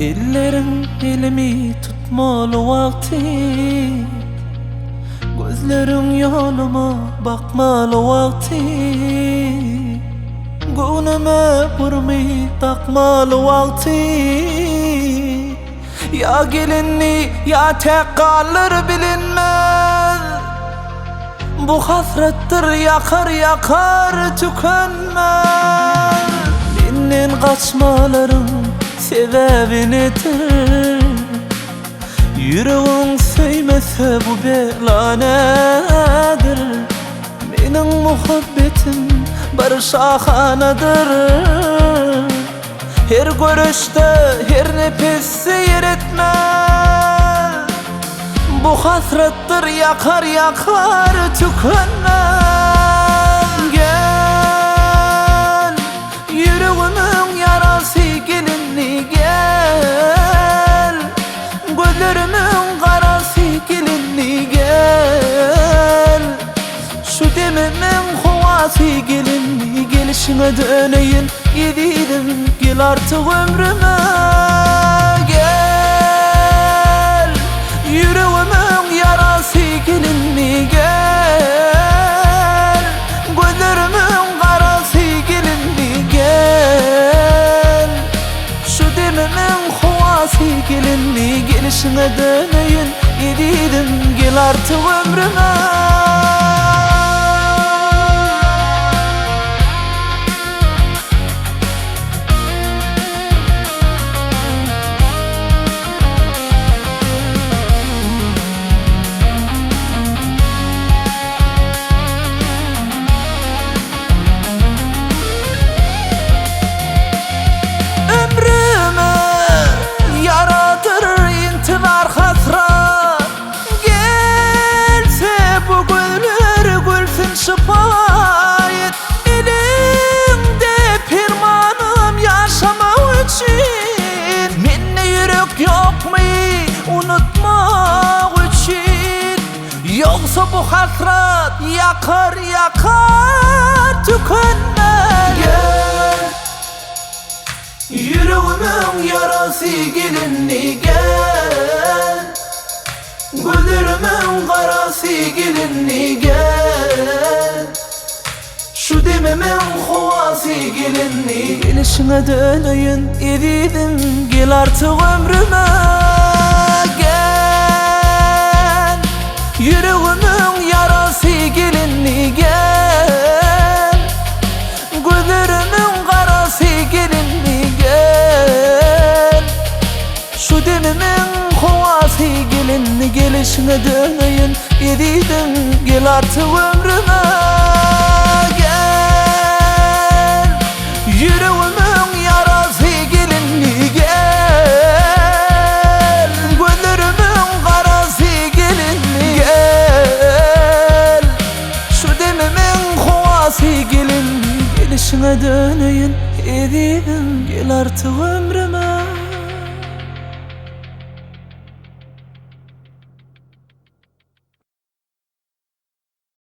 Ellerin elimi tutmalı vakti, gözlerin yoluma bakmalı vakti, gönlüme vurmayı takmalı vakti. Ya gelinli ya tek kalır bilinmez, bu hasrettir yakar yakar tükenmez. Benden kaçmaların sebebi nedir? Yüreğin söymese bu bela nedir? Benim muhabbetim bir şahanadır. Her görüşte her nefes seyir etmez, bu hasrettir yakar yakar tükenmez. Gel yüreğimin yarası gelinli gel, gözlerimin karası gelinli gel, şu demimin havası gelinli gelişine döneyim gidelim gel artık ömrüme. Gel yüreğimin yarası gelinli gel, gözlerimin karası gelinli gel, şu demimin havası gelinli gelişine döneyim gidelim gel artık ömrüme. Şıpayet elimde pirmanım yaşamak için, minne yürek yok mu unutmak için? Yoksa bu hasret yakar yakar tükenmez. Gel yüreğimin yarası gelinli gel, gözlerimin karası gelinli gel, şu demimin havası gelinli gelişine döneyim eridim gel artık ömrüme. Gel yüreğimin yarası gelinli gel, gözlerimin karası gelinli gel, şu demimin havası gelinli gelişine döneyim eridim gel artık ömrüme. Yüreğimin yarası gelinli gel, gözlerimin karası gelinli gel, şu demimin havası gelinli gelişine döneyim eridim gel artık ömrüme.